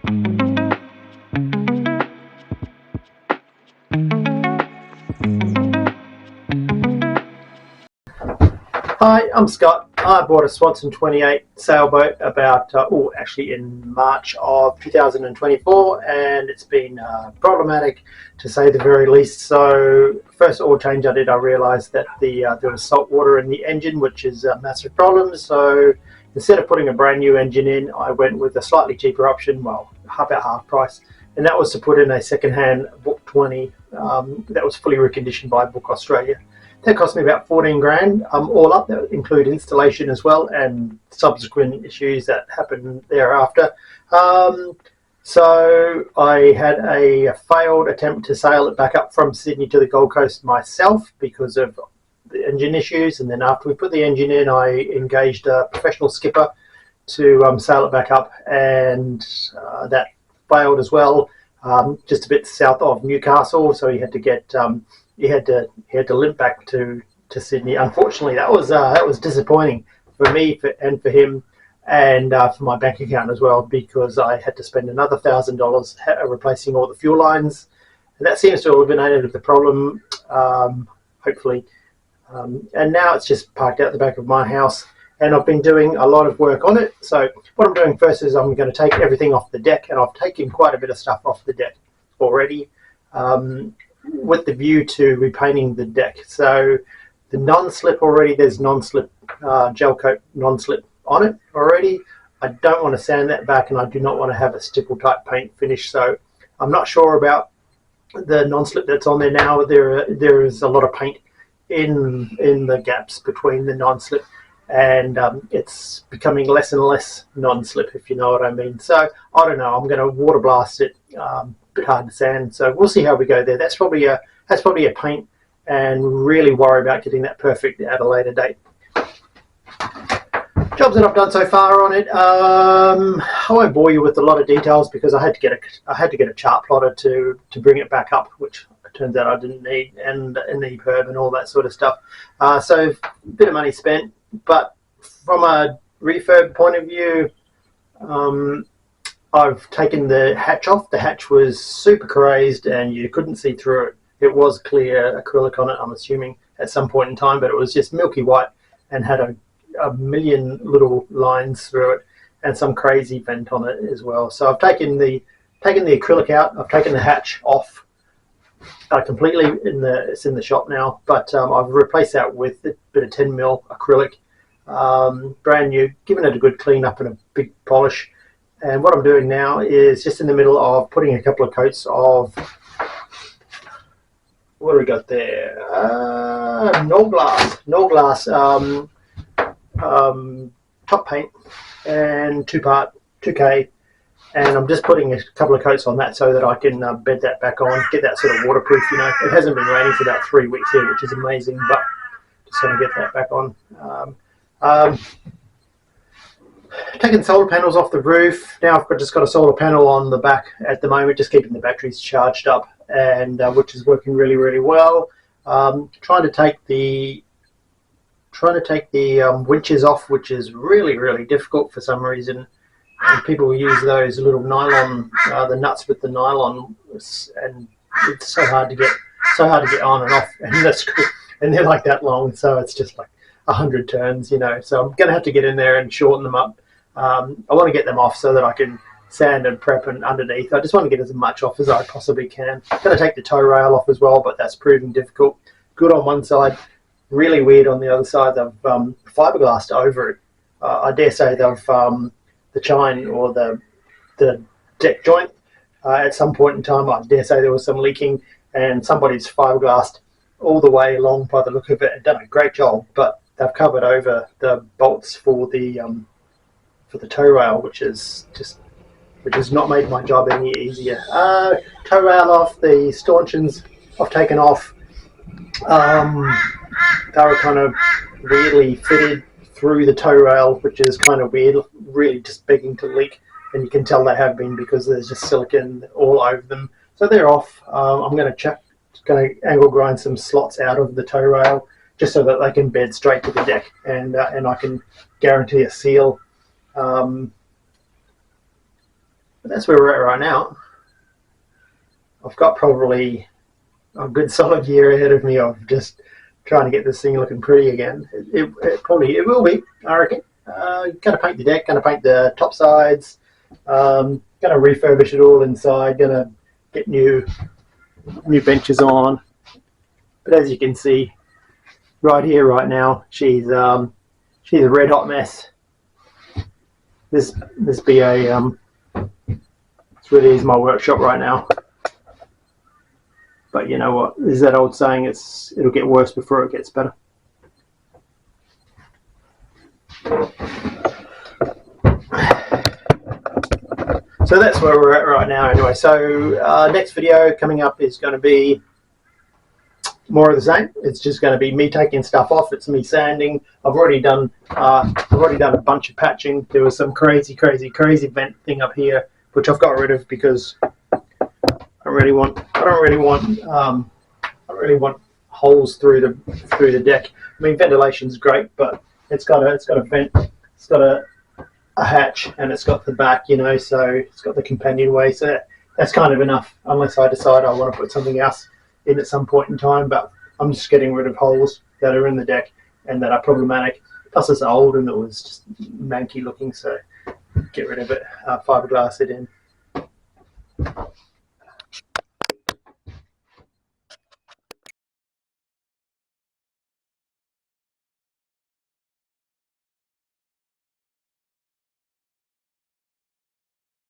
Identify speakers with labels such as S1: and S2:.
S1: Hi, I'm Scott. I bought a Swanson 28 sailboat about, actually in March of 2024, and it's been problematic to say the very least. So, first oil change I did, I realised that there was salt water in the engine, which is a massive problem. So, instead of putting a brand new engine in, I went with a slightly cheaper option, well, about half price, and that was to put in a second-hand Book 20 that was fully reconditioned by Book Australia. That cost me about 14 grand, all up. That would include installation as well and subsequent issues that happened thereafter. So I had a failed attempt to sail it back up from Sydney to the Gold Coast myself because of the engine issues. And then after we put the engine in, I engaged a professional skipper to sail it back up, and that failed as well, just a bit south of Newcastle. So he had to get he had to limp back to Sydney. Unfortunately, that was disappointing for me and for him, and for my bank account as well, because I had to spend another $1,000 replacing all the fuel lines, and that seems to have eliminated the problem, hopefully. And now it's just parked out the back of my house, and I've been doing a lot of work on it. So what I'm doing first is I'm going to take everything off the deck, and I've taken quite a bit of stuff off the deck already, with the view to repainting the deck. So the non-slip already, there's non-slip gel coat non-slip on it already. I don't want to sand that back, and I do not want to have a stipple type paint finish. So I'm not sure about the non-slip that's on there now. There is a lot of paint in the gaps between the non-slip, and it's becoming less and less non-slip, if you know what I mean. So I don't know, I'm going to water blast it. Bit hard to sand, so we'll see how we go there. That's probably a paint, and really worry about getting that perfect at a later date. Jobs that I've done so far on it, I won't bore you with a lot of details because I had to get a chart plotter to bring it back up, which it turns out I didn't need, and an EPIRB and all that sort of stuff. So a bit of money spent, but from a refurb point of view, I've taken the hatch off. The hatch was super crazed and you couldn't see through it. It was clear acrylic on it, I'm assuming, at some point in time, but it was just milky white and had a million little lines through it and some crazy vent on it as well. So I've taken the acrylic out. I've taken the hatch off completely. It's in the shop now, but I've replaced that with a bit of 10mm acrylic, brand new, giving it a good clean up and a big polish. And what I'm doing now is just in the middle of putting a couple of coats of, what do we got there? Null glass top paint, and 2K, and I'm just putting a couple of coats on that so that I can bed that back on, get that sort of waterproof. You know, it hasn't been raining for about 3 weeks here, which is amazing, but just going to get that back on. Taking solar panels off the roof. Now I've just got a solar panel on the back at the moment, just keeping the batteries charged up, and which is working really, really well. Trying to take the winches off, which is really, really difficult for some reason. And people use those little nylon, the nuts with the nylon, and it's so hard to get on and off, and they're like that long, so it's just like 100 turns, you know. So I'm going to have to get in there and shorten them up. I want to get them off so that I can sand and prep and underneath. I just want to get as much off as I possibly can. I'm going to take the tow rail off as well, but that's proving difficult. Good on one side, really weird on the other side. They've fiberglassed over it. I dare say they've the chine or the deck joint. At some point in time, I dare say there was some leaking, and somebody's fiberglassed all the way along by the look of it and done a great job. But they've covered over the bolts for the tow rail, which has not made my job any easier. Tow rail off, the stanchions I've taken off. They were kind of weirdly fitted through the tow rail, which is kind of weird, really just begging to leak, and you can tell they have been because there's just silicone all over them. So they're off. I'm going to angle grind some slots out of the tow rail just so that they can bed straight to the deck, and I can guarantee a seal that's where we're at right now. I've got probably a good solid year ahead of me of just trying to get this thing looking pretty again. It will be, I reckon. Going to paint the deck, going to paint the top sides, going to refurbish it all inside, going to get new benches on. But as you can see, right here, right now, she's a red hot mess. This BA, this really is my workshop right now. But you know what? There's that old saying: it'll get worse before it gets better. So that's where we're at right now. Anyway, so next video coming up is going to be more of the same. It's just going to be me taking stuff off. It's me sanding. I've already done a bunch of patching. There was some crazy vent thing up here, which I've got rid of because I don't really want holes through the deck. I mean, ventilation's great, but it's got a vent, it's got a hatch, and it's got the back, you know, so it's got the companionway. So that's kind of enough, unless I decide I want to put something else in at some point in time. But I'm just getting rid of holes that are in the deck and that are problematic. Plus, it's old and it was just manky looking, so get rid of it. Fiberglass it in.